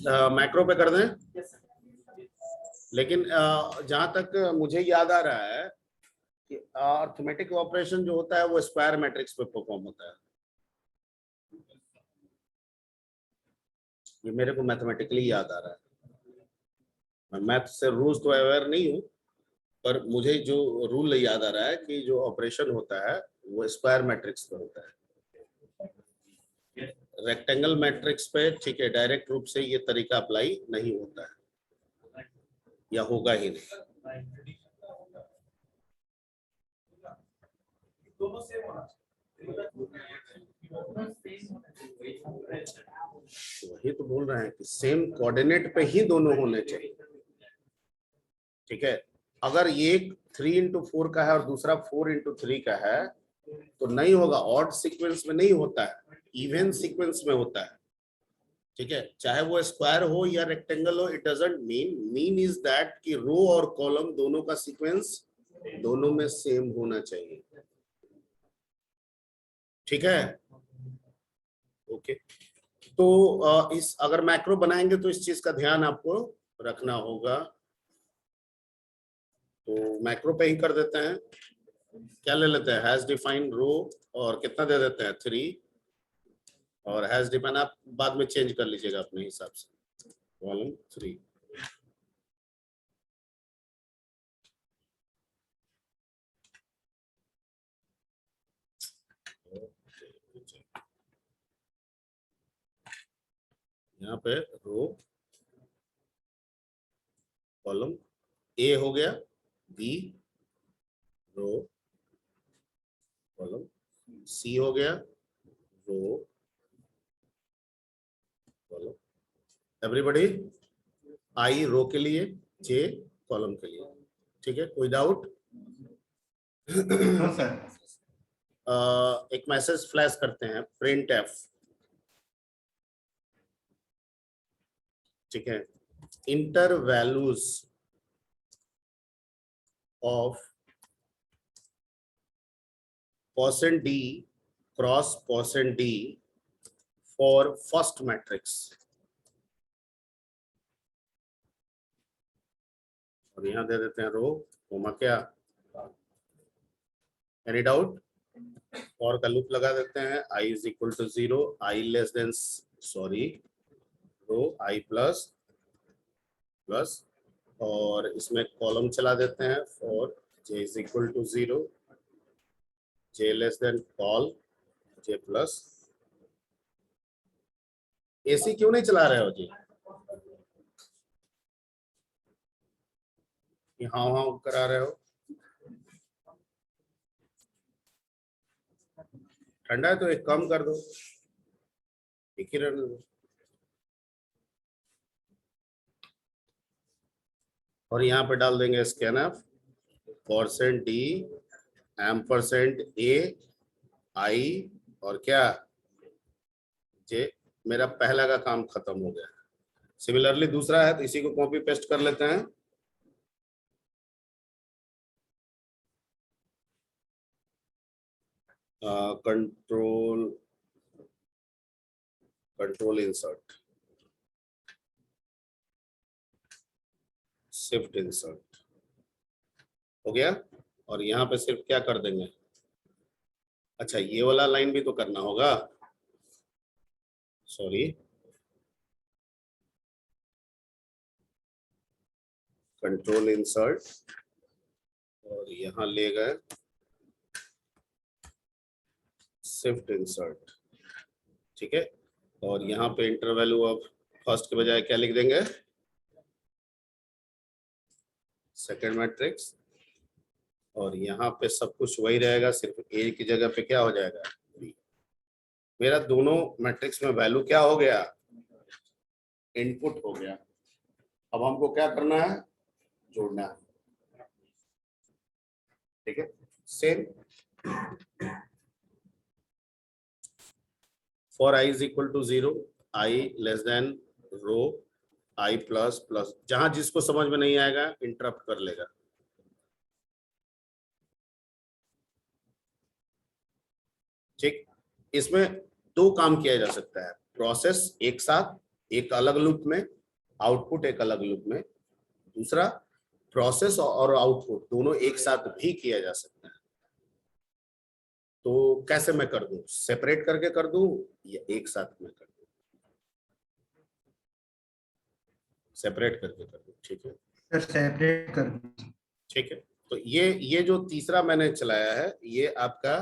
Macro पे कर दें, लेकिन जहां तक मुझे याद आ रहा है कि अर्थमेटिक ऑपरेशन जो होता है वो स्क्वायर मैट्रिक्स पे परफॉर्म होता है। ये मेरे को मैथमेटिकली याद आ रहा है, मैं मैथ से रूल्स तो अवेयर नहीं हूँ, पर मुझे जो रूल याद आ रहा है कि जो ऑपरेशन होता है वो स्क्वायर मैट्रिक्स पे होता है। रेक्टेंगल मैट्रिक्स पे ठीक है डायरेक्ट रूप से ये तरीका अप्लाई नहीं होता है या होगा ही नहीं। वही तो बोल रहे हैं कि सेम कोऑर्डिनेट पे ही दोनों होने चाहिए। ठीक है, अगर ये 3x4 का है और दूसरा 4x3 का है तो नहीं होगा, ऑड सीक्वेंस में नहीं होता है, इवन सीक्वेंस में होता है। ठीक है, चाहे वो स्क्वायर हो या रेक्टेंगल हो, it doesn't mean is that कि रो और कॉलम दोनों का सीक्वेंस दोनों में सेम होना चाहिए। ठीक है, ओके। तो इस अगर मैक्रो बनाएंगे तो इस चीज का ध्यान आपको रखना होगा। तो मैक्रो पे ही कर देते हैं, क्या ले लेते हैं, हैज डिफाइंड रो और कितना दे देते हैं 3, और हैज डिफाइंड आप बाद में चेंज कर लीजिएगा अपने हिसाब से, कॉलम 3। यहाँ पे रो कॉलम ए हो गया, बी रो कॉलम, सी हो गया रो कॉलम, एवरीबॉडी, आई रो के लिए, जे कॉलम के लिए। ठीक है, कोई डाउट? एक मैसेज फ्लैश करते हैं, प्रिंट एफ। ठीक है, enter values of %d cross %d for first matrix. और यहां दे देते हैं रो कोमा क्या, एनी डाउट? और का लूप लगा देते हैं, i is equal to 0, i less than sorry row i plus plus, और इसमें कॉलम चला देते हैं for j is equal to 0, j less than col j plus. AC क्यों नहीं चला रहे हो जी? हाँ हाँ करा रहे हो, ठंडा है तो एक कम कर दो, एक ही रहने दो। और यहाँ पे डाल देंगे स्कैनफ %d %a i और क्या जे। मेरा पहला का काम खत्म हो गया। सिमिलरली दूसरा है तो इसी को कॉपी पेस्ट कर लेते हैं। कंट्रोल इंसर्ट, शिफ्ट इंसर्ट हो गया। और यहाँ पे सिर्फ क्या कर देंगे, अच्छा ये वाला लाइन भी तो करना होगा, सॉरी कंट्रोल इंसर्ट और यहाँ ले गए शिफ्ट इंसर्ट। ठीक है, और यहाँ पे इंटर वैल्यू ऑफ फर्स्ट के बजाय क्या लिख देंगे, सेकंड मैट्रिक्स। और यहाँ पे सब कुछ वही रहेगा, सिर्फ ए की जगह पे क्या हो जाएगा बी। मेरा दोनों मैट्रिक्स में वैल्यू क्या हो गया, इनपुट हो गया। अब हमको क्या करना है, जोड़ना है। ठीक है, same for i is equal to 0, i less than row i plus plus, जहां जिसको समझ में नहीं आएगा इंटरप्ट कर लेगा। ठीक, इसमें दो काम किया जा सकता है, प्रोसेस एक साथ एक अलग लूप में, आउटपुट एक अलग लूप में। दूसरा, प्रोसेस और आउटपुट दोनों एक साथ भी किया जा सकता है। तो कैसे मैं कर दूं, सेपरेट करके कर दूं या एक साथ में कर दूं? सेपरेट करके कर दूं, ठीक है सर सेपरेट कर दीजिए। ठीक है। तो ये जो तीसरा मैंने चलाया है, ये आपका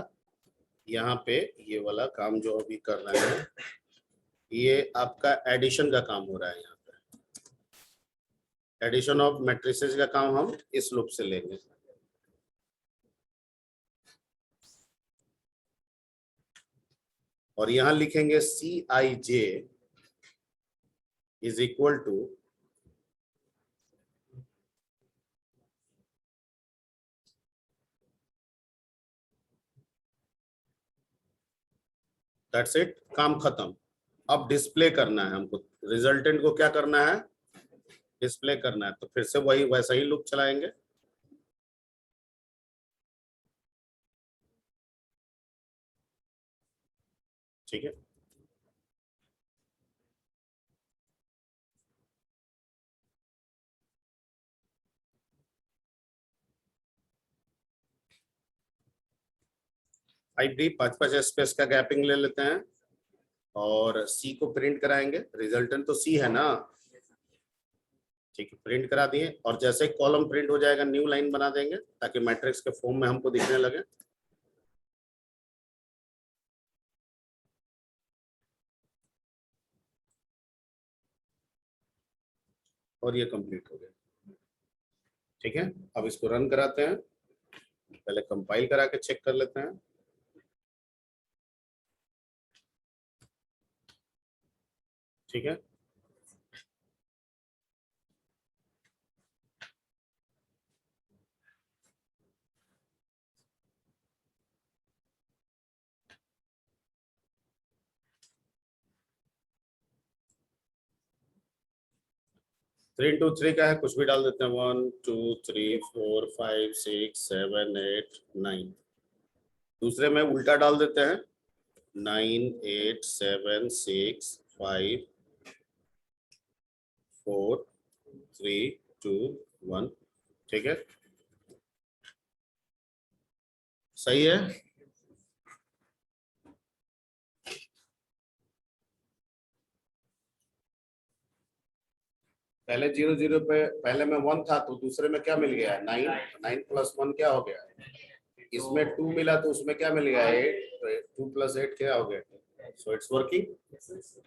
यहाँ पे ये वाला काम जो अभी कर रहे हैं, ये आपका एडिशन का काम हो रहा है। यहाँ पे एडिशन ऑफ मैट्रिसेस का काम हम इस लूप से लेंगे। और यहाँ लिखेंगे Cij is equal to that's it, काम खत्म। अब डिस्प्ले करना है हमको, रिजल्टेंट को क्या करना है, डिस्प्ले करना है। तो फिर से वही वैसा ही लूप चलाएंगे। ठीक है, ID 5-5 स्पेस का गैपिंग ले लेते हैं और सी को प्रिंट कराएंगे। रिजल्टेंट तो सी है ना, ठीक है, प्रिंट करा दिए। और जैसे कॉलम प्रिंट हो जाएगा, न्यू लाइन बना देंगे ताकि मैट्रिक्स के फॉर्म में हमको दिखने लगे। और ये कंप्लीट हो गया। ठीक है, अब इसको रन कराते हैं। पहले कंपाइल करा के चेक कर लेते हैं। ठीक है, थ्री इंटू थ्री का है, कुछ भी डाल देते हैं। 1 2 3 4 5 6 7 8 9। दूसरे में उल्टा डाल देते हैं, 9 8 7 6 5 4 3 2 1। ठीक है, सही है। पहले 0 0 पे, पहले में 1 था तो दूसरे में क्या मिल गया, 9। 9 प्लस 1 क्या हो गया, इसमें 2 मिला तो उसमें क्या मिल गया, 8। 2 प्लस 8 क्या हो गया, सो इट्स वर्किंग।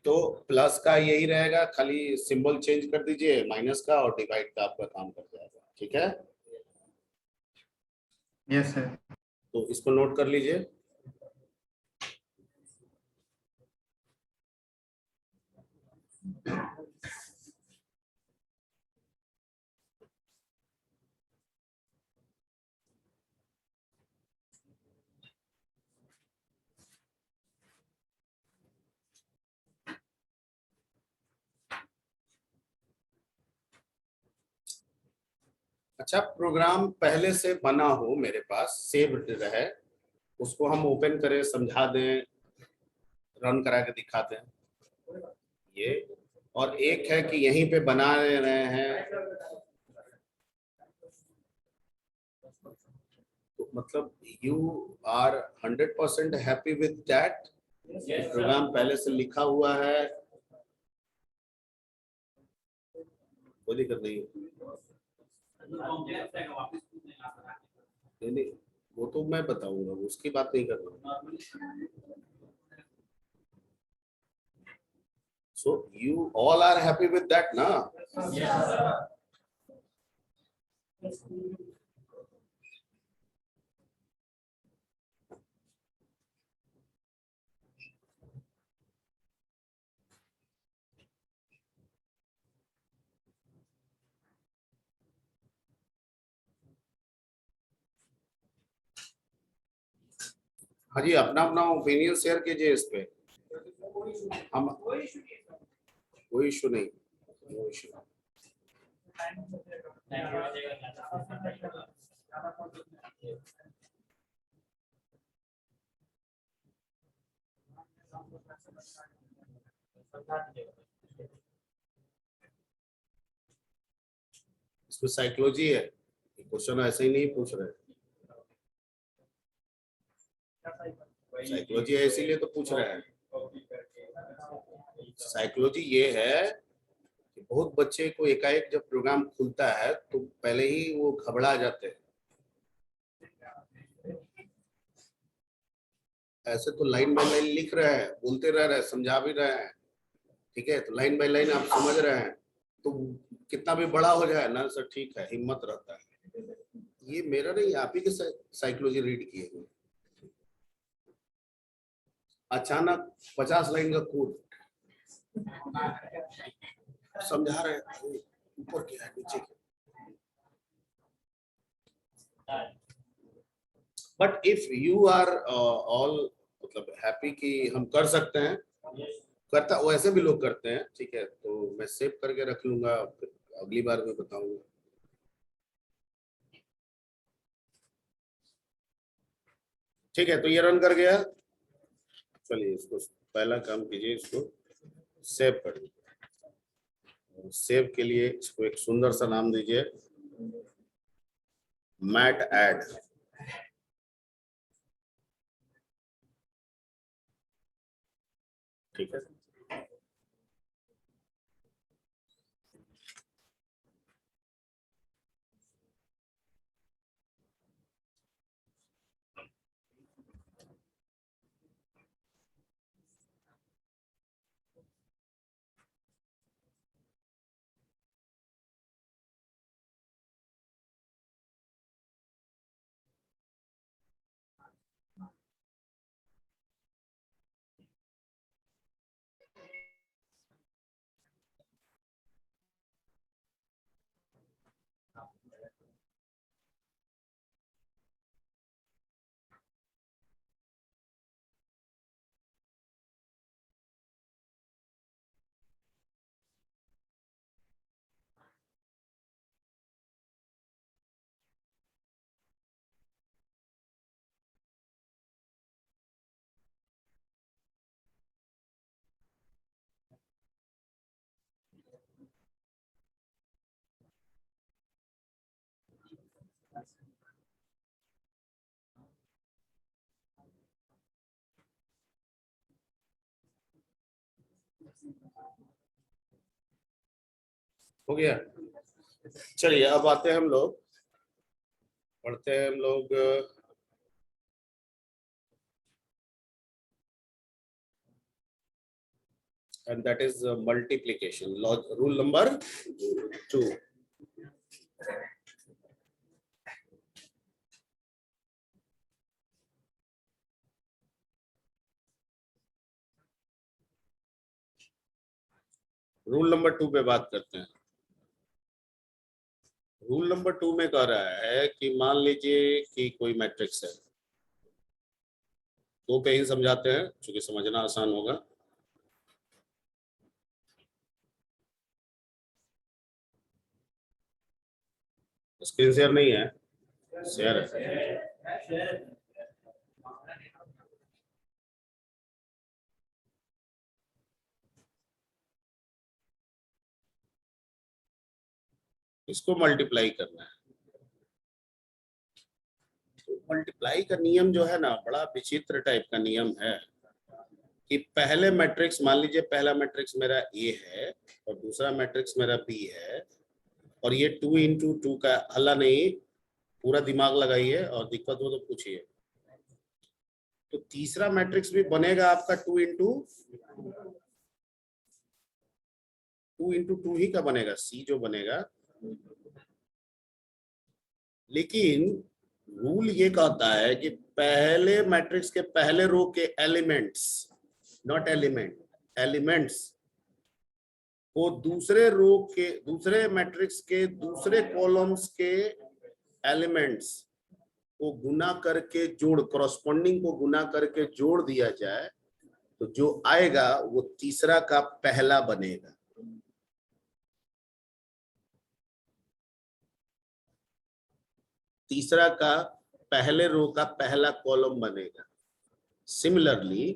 तो प्लस का यही रहेगा, खाली सिंबल चेंज कर दीजिए माइनस का, और डिवाइड का आपका काम कर जाएगा। ठीक है, यस सर। तो इसको नोट कर लीजिए। अच्छा, प्रोग्राम पहले से बना हो मेरे पास, सेव्ड रहे, उसको हम ओपन करें, समझा दें, रन करा के दिखा दें, ये। और एक है कि यहीं पे बना रहे हैं, तो मतलब you are 100% happy with that, program पहले से लिखा हुआ है, कोई दिक्कत नहीं है। नहीं, वो तो मैं बताऊंगा, उसकी बात नहीं कर रहा हूँ। So you all are happy with that ना? हाँ जी, अपना अपना ओपिनियन शेयर कीजिए इस पे। हम, कोई इशू नहीं, कोई इशू नहीं। इसमें साइकोलॉजी है, क्वेश्चन ऐसे ही नहीं पूछ रहे, साइकोलॉजी है इसीलिए तो पूछ रहे हैं। साइकोलॉजी ये है कि बहुत बच्चे को एकाएक जब प्रोग्राम खुलता है तो पहले ही वो घबरा जाते हैं। ऐसे तो लाइन बाय लाइन लिख रहे हैं, बोलते रह रहे हैं, समझा भी रहे हैं, ठीक है, तो लाइन बाय लाइन आप समझ रहे हैं, तो कितना भी बड़ा हो जाए ना सर ठीक है, हिम्मत रहता है। ये मेरा नहीं, आप ही के साइकोलॉजी रीड किए हुए। अचानक 50 लाइन का कोड समझा रहे हैं, ऊपर क्या है नीचे क्या। But if you are all मतलब हैप्पी कि हम कर सकते हैं, करता वैसे भी लोग करते हैं, ठीक है, तो मैं सेव करके रख लूंगा, अगली बार मैं बताऊंगा। ठीक है, तो ये रन कर गया। चलिए इसको पहला काम कीजिए, इसको सेव कर दीजिए। सेव के लिए इसको एक सुंदर सा नाम दीजिए, मैट ऐड। ठीक है, हो गया। चलिए अब आते हैं हम लोग, पढ़ते हैं हम लोग and that is multiplication rule number 2। Rule number 2 पे बात करते हैं। रूल नंबर 2 में कह रहा है कि मान लीजिए कि कोई मैट्रिक्स है, 2 पे ही समझाते हैं क्योंकि समझना आसान होगा। स्क्रीन शेयर नहीं है, शेयर है। इसको मल्टीप्लाई करना है। तो मल्टीप्लाई का नियम जो है ना, बड़ा विचित्र टाइप का नियम है कि पहले मैट्रिक्स, मान लीजिए पहला मैट्रिक्स मेरा ए है और दूसरा मैट्रिक्स मेरा बी है, और ये 2 into 2 का हल्ला नहीं, पूरा दिमाग लगाइए और दिक्कत हो तो पूछिए। तो तीसरा मैट्रिक्स भी बनेगा आपका 2 into 2 ही का बनेगा, सी जो बनेगा। लेकिन रूल ये कहता है कि पहले मैट्रिक्स के पहले रो के एलिमेंट्स, नॉट एलिमेंट, एलिमेंट्स को दूसरे रो के, दूसरे मैट्रिक्स के दूसरे कॉलम्स के एलिमेंट्स को गुना करके जोड़, कॉरस्पॉन्डिंग को गुना करके जोड़ दिया जाए, तो जो आएगा वो तीसरा का पहला बनेगा। तीसरा का पहले रो का पहला कॉलम बनेगा। सिमिलरली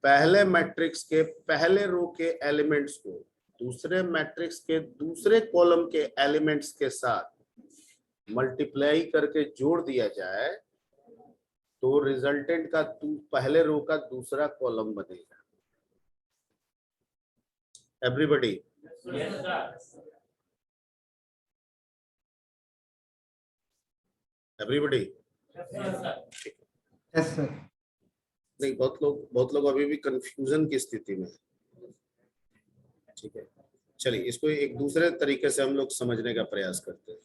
पहले मैट्रिक्स के पहले रो के एलिमेंट्स को दूसरे मैट्रिक्स के दूसरे कॉलम के एलिमेंट्स के साथ मल्टीप्लाई करके जोड़ दिया जाए तो रिजल्टेंट का पहले रो का दूसरा कॉलम बनेगा। Everybody, everybody, yes sir. नहीं, बहुत लोग अभी भी कंफ्यूजन की स्थिति में है। ठीक है, चलिए इसको एक दूसरे तरीके से हम लोग समझने का प्रयास करते हैं।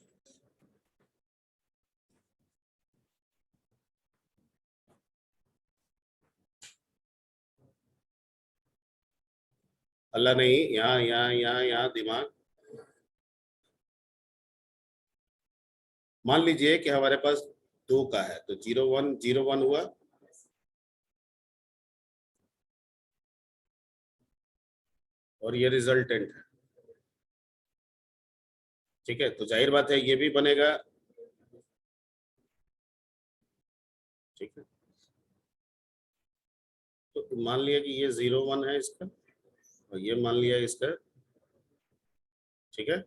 अल्लाह नहीं, यहाँ यहाँ यहाँ यहाँ दिमाग। मान लीजिए कि हमारे पास 2 का है तो 0 1 0 1 हुआ, और ये रिजल्टेंट है। ठीक है, तो जाहिर बात है ये भी बनेगा। ठीक है, तो मान लिया कि ये 0 1 है इसका, और ये मान लिया इसका। ठीक है,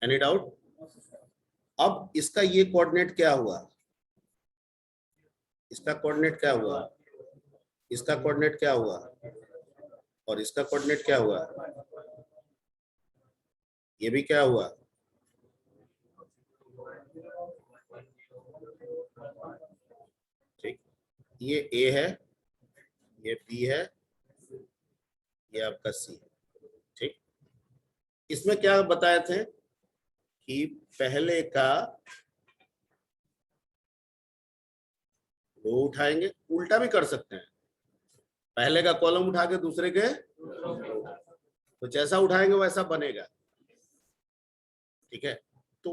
एनी डाउट? अब इसका ये कोऑर्डिनेट क्या हुआ, इसका कोऑर्डिनेट क्या हुआ, इसका कोऑर्डिनेट क्या हुआ, और इसका कोऑर्डिनेट क्या हुआ, ये भी क्या हुआ। ठीक, ये ए है, ये बी है, ये आपका सी है। ठीक, इसमें क्या बताए थे कि पहले का रो उठाएंगे, उल्टा भी कर सकते हैं, पहले का कॉलम उठा के दूसरे के, तो जैसा उठाएंगे वैसा बनेगा। ठीक है, तो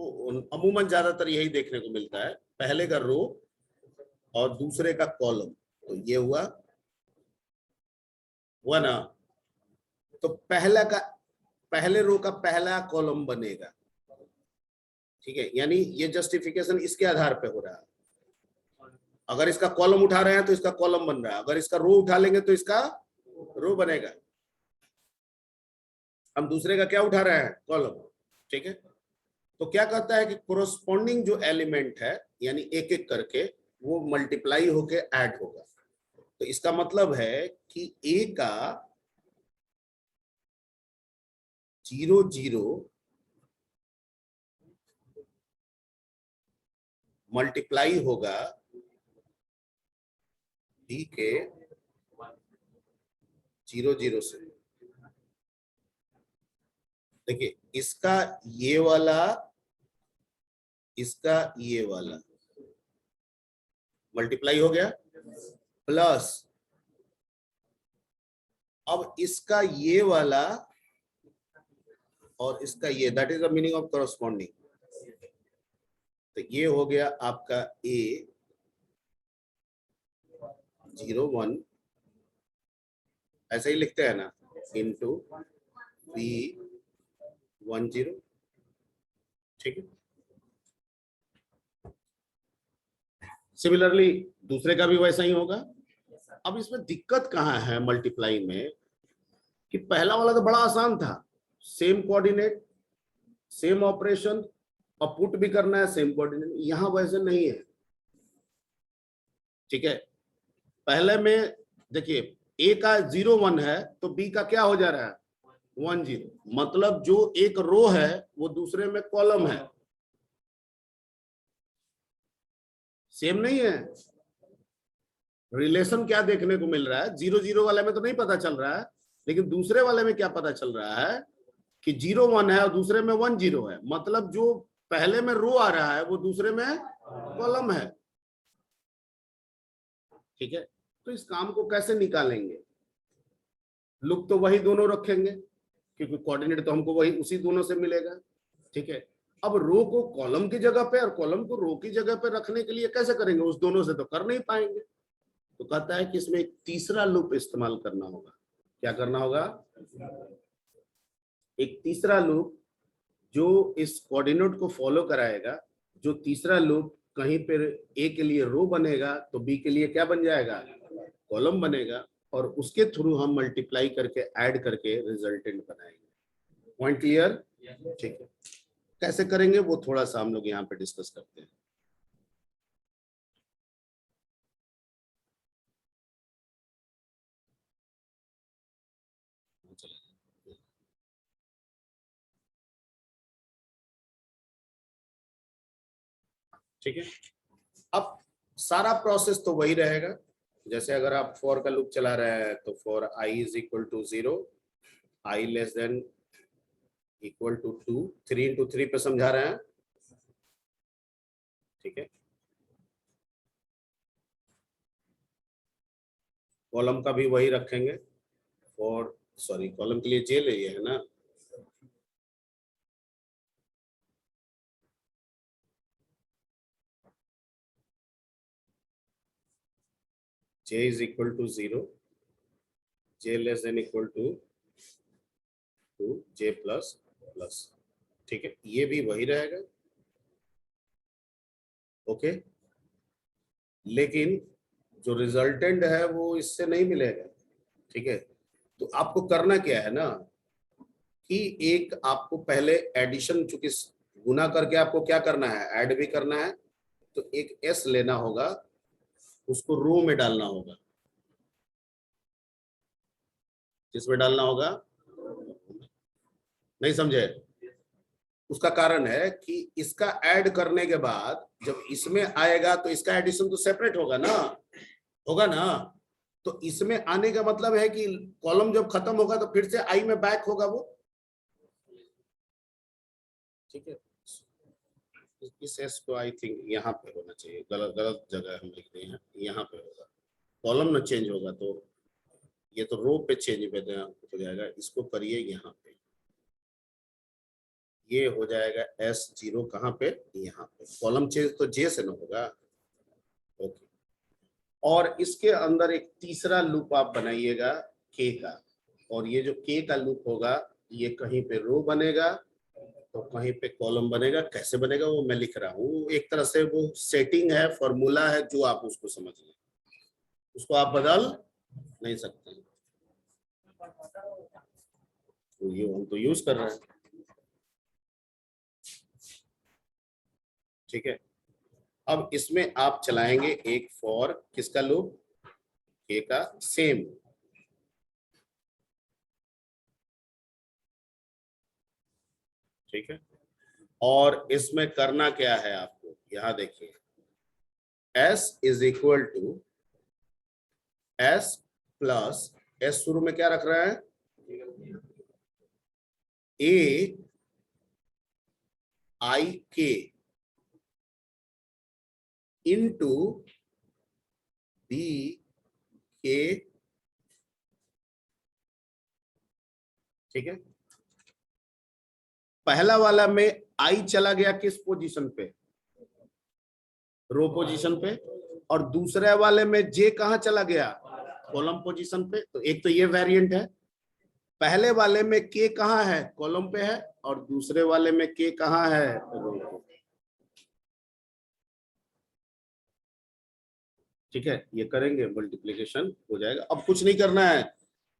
अमूमन ज्यादातर यही देखने को मिलता है, पहले का रो और दूसरे का कॉलम। तो ये हुआ ना, तो पहले रो का पहला कॉलम बनेगा। ठीक है, यानी ये जस्टिफिकेशन इसके आधार पे हो रहा है। अगर इसका कॉलम उठा रहे हैं तो इसका कॉलम बन रहा है, अगर इसका रो उठा लेंगे तो इसका रो बनेगा। हम दूसरे का क्या उठा रहे हैं, कॉलम। ठीक है, तो क्या कहता है कि कोरोस्पोंडिंग जो एलिमेंट है, यानी एक एक करके वो मल्टीप्लाई होके ऐड होगा। तो इसका मतलब है कि ए का 0 0 मल्टीप्लाई होगा बी के 0 0 से। देखिए, इसका ये वाला, इसका ये वाला मल्टीप्लाई हो गया, प्लस अब इसका ये वाला और इसका ये, that is the meaning of corresponding. तो ये हो गया आपका ए 0 1, ऐसे ही लिखते हैं ना, इंटू बी 1 0। ठीक है, सिमिलरली दूसरे का भी वैसा ही होगा। अब इसमें दिक्कत कहाँ है मल्टीप्लाई में, कि पहला वाला तो बड़ा आसान था, सेम कोऑर्डिनेट, सेम ऑपरेशन, और पुट भी करना है सेम कोऑर्डिनेट। यहां वैसे नहीं है। ठीक है, पहले में देखिए ए का 0 1 है तो बी का क्या हो जा रहा है, 1 0, मतलब जो एक रो है वो दूसरे में कॉलम है, सेम नहीं है। रिलेशन क्या देखने को मिल रहा है, 0 0 वाले में तो नहीं पता चल रहा है, लेकिन दूसरे वाले में क्या पता चल रहा है कि 0 1 है और दूसरे में 1 0 है, मतलब जो पहले में रो आ रहा है वो दूसरे में कॉलम है। ठीक है, तो इस काम को कैसे निकालेंगे, लुक तो वही दोनों रखेंगे क्योंकि कोऑर्डिनेट तो हमको वही उसी दोनों से मिलेगा। ठीक है, अब रो को कॉलम की जगह पे और कॉलम को रो की जगह पे रखने के लिए कैसे करेंगे, उस दोनों से तो कर नहीं पाएंगे। तो कहता है कि इसमें एक तीसरा लूप इस्तेमाल करना होगा। क्या करना होगा, एक तीसरा लूप जो इस कोऑर्डिनेट को फॉलो कराएगा। जो तीसरा लूप कहीं पर ए के लिए रो बनेगा तो बी के लिए क्या बन जाएगा, कॉलम बनेगा। और उसके थ्रू हम मल्टीप्लाई करके ऐड करके रिजल्टेंट बनाएंगे। Point clear? ठीक है, कैसे करेंगे वो थोड़ा सा हम लोग यहाँ पे डिस्कस करते हैं। ठीक है, अब सारा प्रोसेस तो वही रहेगा। जैसे अगर आप फॉर का लूप चला रहे हैं तो for i is equal to 0, i less than equal to 2, 3 into 3 पे समझा रहे हैं। ठीक है, कॉलम का भी वही रखेंगे। फॉर सॉरी, कॉलम के लिए जे ले है ना, j is equal to 0, j less than equal to 2, j plus plus. ठीक है, ये भी वही रहेगा। ओके, लेकिन जो रिजल्टेंट है वो इससे नहीं मिलेगा। ठीक है, तो आपको करना क्या है ना कि एक आपको पहले एडिशन, चूंकि गुना करके आपको क्या करना है, ऐड भी करना है, तो एक s लेना होगा, उसको रो में डालना होगा। किसमें डालना होगा? नहीं समझे? उसका कारण है कि इसका ऐड करने के बाद जब इसमें आएगा तो इसका एडिशन तो सेपरेट होगा ना, होगा ना। तो इसमें आने का मतलब है कि कॉलम जब खत्म होगा तो फिर से आई में बैक होगा वो। ठीक है, इस एस को आई थिंक यहाँ पे होना चाहिए, गलत गलत जगह हम लिख रहे हैं, यहाँ पे होगा। कॉलम ना चेंज होगा तो ये तो रो पे चेंज हो जाएगा। इसको करिए यहाँ पे, ये हो जाएगा S0 कहाँ पे? यहाँ पे। कॉलम चेंज तो जे से ना होगा। ओके, और इसके अंदर एक तीसरा लूप आप बनाइएगा के का, और ये जो के का लूप होगा ये कहीं पे रो बनेगा तो कहीं पे कॉलम बनेगा। कैसे बनेगा वो मैं लिख रहा हूँ, एक तरह से वो सेटिंग है, फॉर्मूला है, जो आप उसको समझ लें, उसको आप बदल नहीं सकते। तो ये हम तो यूज कर रहे हैं। ठीक है, अब इसमें आप चलाएंगे एक फॉर किसका लूप? के का, सेम। ठीक है, और इसमें करना क्या है आपको, यहां देखिए, s is equal to s plus s, शुरू में क्या रख रहा है? a i k into b k। ठीक है, पहला वाला में i चला गया किस पोजीशन पे? रो पोजीशन पे। और दूसरे वाले में j कहां चला गया? कॉलम पोजीशन पे। तो एक तो ये वेरिएंट है, पहले वाले में k कहां है? कॉलम पे है, और दूसरे वाले में k कहां है? रो पे। ठीक है, ये करेंगे मल्टीप्लिकेशन हो जाएगा। अब कुछ नहीं करना है,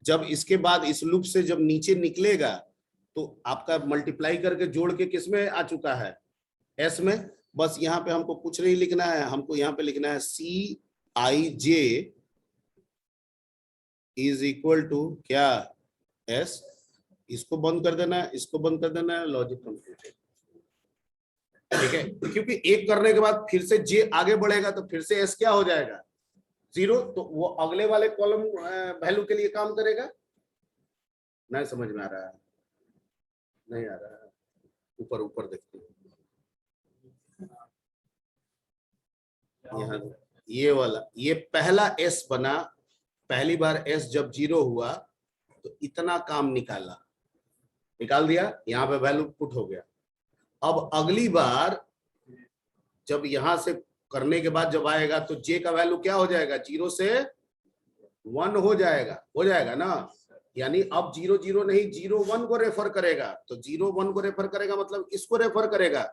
जब इसके बाद इस लूप से जब नीचे निकलेगा तो आपका मल्टीप्लाई करके जोड़ के किस में आ चुका है? एस में। बस यहाँ पे हमको कुछ नहीं लिखना है, हमको यहाँ पे लिखना है सी I J is equal to क्या? एस। इसको बंद कर देना है, इसको बंद कर देना है, लॉजिक कंप्लीटेड। ठीक है, क्योंकि एक करने के बाद फिर से जे आगे बढ़ेगा तो फिर से एस क्या हो जाएगा? 0। तो वो अगले वाले कॉलम वैल्यू के लिए काम करेगा। नहीं समझ में आ रहा है? नहीं आ रहा है? ऊपर ऊपर देखते हैं, यहाँ ये वाला, ये पहला एस बना, पहली बार एस जब 0 हुआ तो इतना काम निकाला, निकाल दिया, यहाँ पे वैल्यू पुट हो गया। अब अगली बार जब यहां से करने के बाद जब आएगा तो जे का वैल्यू क्या हो जाएगा? 0 से 1 हो जाएगा ना। यानी अब 0 0 नहीं, 0 1 को रेफर करेगा। तो 0 1 को रेफर करेगा मतलब इसको रेफर करेगा।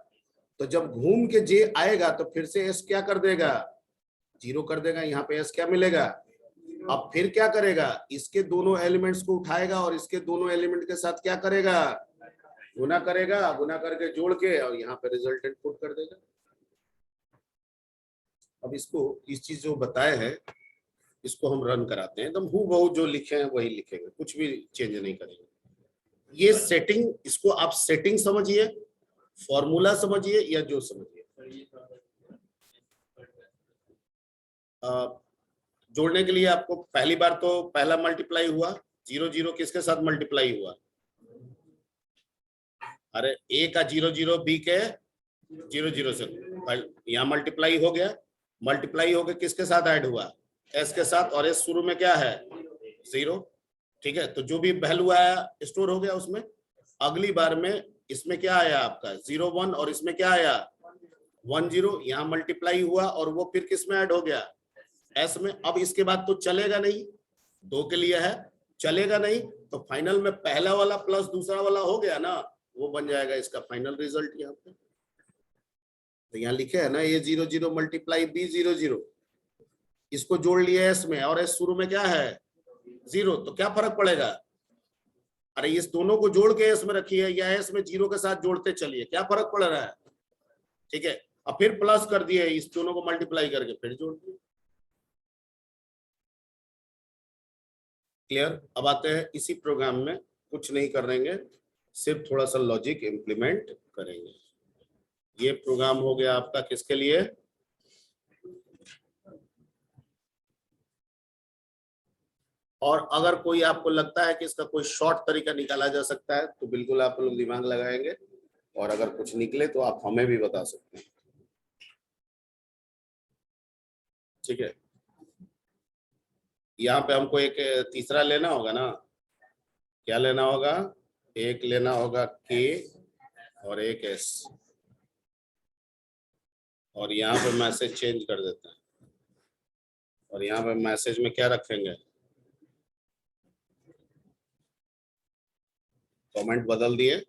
तो जब घूम के जे आएगा तो फिर से एस क्या कर देगा? 0 कर देगा। यहाँ पे एस क्या मिलेगा? अब फिर क्या करेगा, इसके दोनों एलिमेंट्स को उठाएगा और इसके दोनों एलिमेंट के साथ क्या करेगा, गुना करेगा, गुना करके जोड़ के और यहाँ पे रिजल्टेंट पुट कर देगा। अब इसको इस चीज जो बताए हैं इसको हम रन कराते हैं, एकदम हूबहू जो लिखे हैं वही लिखेंगे, कुछ भी चेंज नहीं करेंगे। ये सेटिंग, इसको आप सेटिंग समझिए, फॉर्मूला समझिए या जो समझिए। जोड़ने के लिए आपको पहली बार तो पहला मल्टीप्लाई हुआ, 0 0 किसके साथ मल्टीप्लाई हुआ, अरे ए का 0 0 बी के 0 0 से, यहाँ मल्टीप्लाई हो गया, मल्टीप्लाई हो गया किसके साथ ऐड हुआ, एस के साथ, और एस शुरू में क्या है 0, ठीक है। तो जो भी वैल्यू आया स्टोर हो गया उसमें। अगली बार में इसमें क्या आया आपका 0 1 और इसमें क्या आया 1 0, यहाँ मल्टीप्लाई हुआ और वो फिर किस में ऐड हो गया एस में। अब इसके बाद तो चलेगा नहीं, 2 के लिए है, चलेगा नहीं, तो फाइनल में पहला वाला प्लस दूसरा वाला हो गया ना, वो बन जाएगा इसका फाइनल रिजल्ट यहाँ पे। तो यहाँ लिखे है ना ए 0 0 मल्टीप्लाई बी 0 0, इसको जोड़ लिया एस में और एस शुरू में क्या है 0, तो क्या फर्क पड़ेगा, अरे इस दोनों को जोड़ के एस में रखिए या एस में 0 के साथ जोड़ते चलिए, क्या फर्क पड़ रहा है, ठीक है। अब फिर प्लस कर दिए, इस दोनों को मल्टीप्लाई करके फिर जोड़ दिए। क्लियर। अब आते हैं इसी प्रोग्राम में, कुछ नहीं करेंगे, सिर्फ थोड़ा सा लॉजिक इंप्लीमेंट करेंगे। ये प्रोग्राम हो गया आपका किसके लिए, और अगर कोई आपको लगता है कि इसका कोई शॉर्ट तरीका निकाला जा सकता है तो बिल्कुल आप लोग दिमाग लगाएंगे, और अगर कुछ निकले तो आप हमें भी बता सकते हैं, ठीक है। यहाँ पे हमको एक तीसरा लेना होगा ना, क्या लेना होगा, एक लेना होगा के और एक एस, और यहाँ पे मैसेज चेंज कर देते हैं, और यहाँ पे मैसेज में क्या रखेंगे, कमेंट बदल दिए,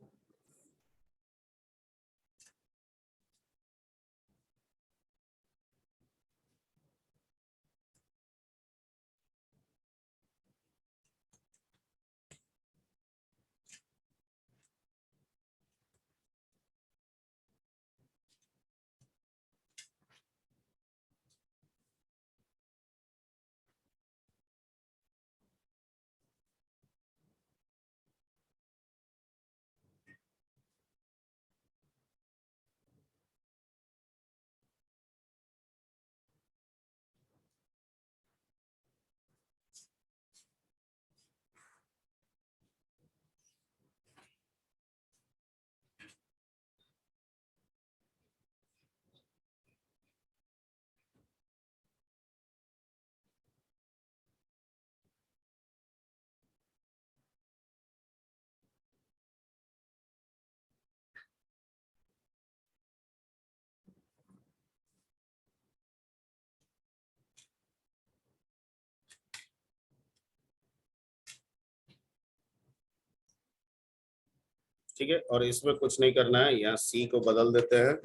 ठीक है। और इसमें कुछ नहीं करना है, यहाँ सी को बदल देते हैं,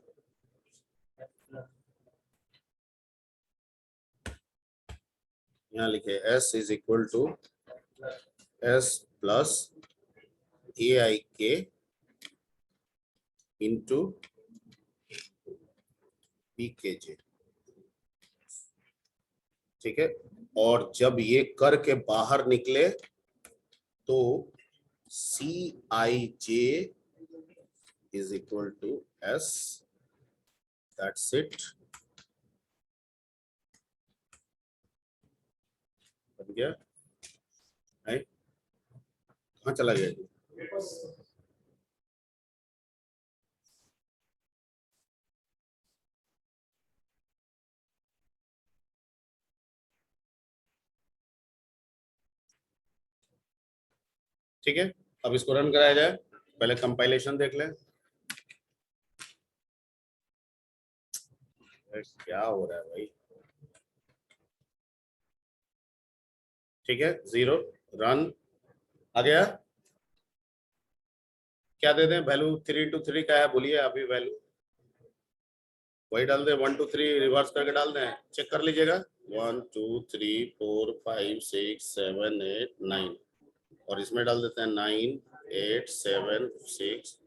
यहाँ लिखे s is equal to s plus A I K into P के जे, ठीक है। और जब ये कर के बाहर निकले तो C I J is equal to S, that's it, बन गया है। कहाँ चला गया जी, ठीक है। अब इसको रन कराया जाए, पहले कंपाइलेशन देख लें, क्या हो रहा है भाई, ठीक है। 0 रन आ गया, क्या दे दें वैल्यू, 3 into 3 का है, बोलिए अभी वैल्यू वही डाल दे, 1 2 3 रिवर्स करके डाल दें, चेक कर लीजिएगा। 1 2 3 4 5 6 7 8 9 और इसमें डाल देते हैं 9 8 7 6।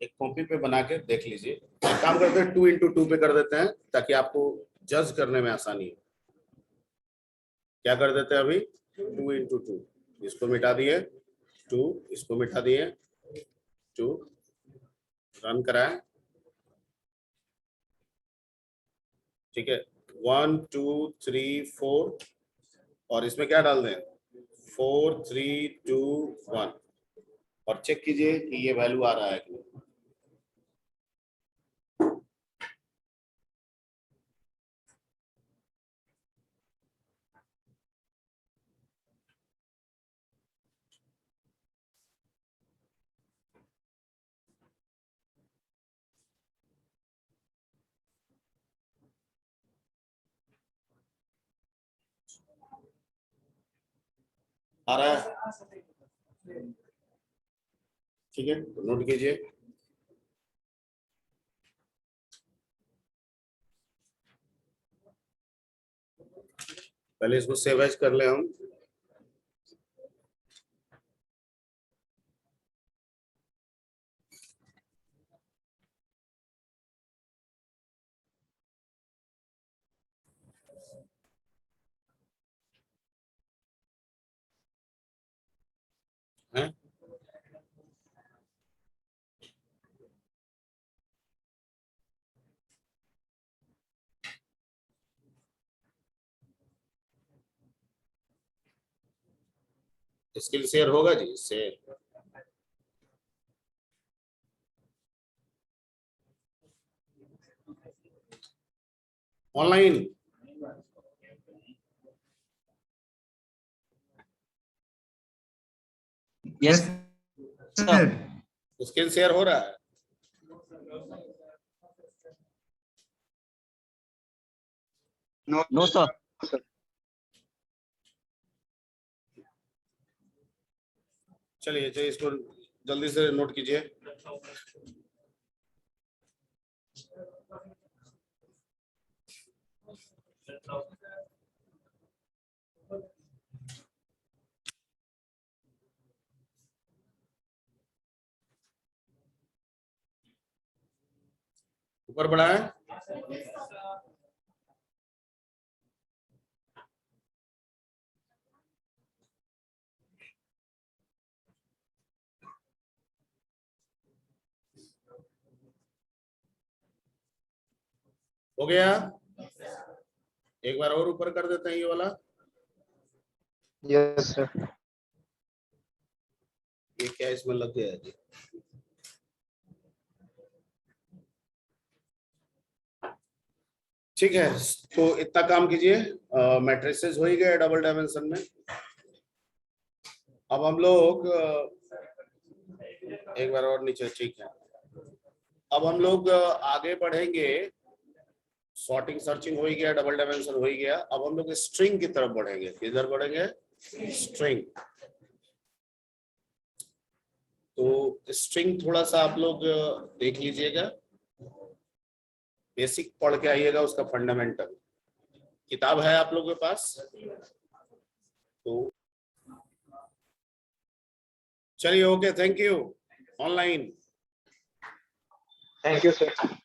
एक कॉपी पे बना के देख लीजिए। एक काम करते हैं 2 into 2 पे कर देते हैं ताकि आपको जज करने में आसानी हो। क्या कर देते हैं अभी, 2 into 2, इसको मिटा दिए 2, इसको मिटा दिए 2, रन कराएं। ठीक है, 1 2 3 4 और इसमें क्या डाल दें 4 3 2 1 और चेक कीजिए कि ये वैल्यू आ रहा है कि नहीं। आ रहा है, ठीक है, नोट कीजिए। पहले इसको सेव एज कर ले हम। हैं? स्किल शेयर होगा जी इससे। Online yes sir. Skill share हो रहा है। No sir. चलिए चलिए इसको जल्दी से नोट कीजिए। ऊपर बढ़ाएं। हो गया, एक बार और ऊपर कर देते हैं ये वाला। Yes sir. ये क्या इसमें लग गया है जी। ठीक है, तो इतना काम कीजिए। मैट्रिसेस हो ही गए डबल डायमेंशन में। अब हम लोग एक बार और नीचे, ठीक है। अब हम लोग आगे बढ़ेंगे। सॉर्टिंग सर्चिंग हो ही गया, डबल डायमेंशन हो ही गया। अब हम लोग स्ट्रिंग की तरफ बढ़ेंगे। किधर बढ़ेंगे, स्ट्रिंग। तो स्ट्रिंग थोड़ा सा आप लोग देख लीजिएगा, बेसिक पढ़ के आइएगा, उसका फंडामेंटल किताब है आप लोगों के पास। तो चलिए, okay, thank you. Online thank you sir.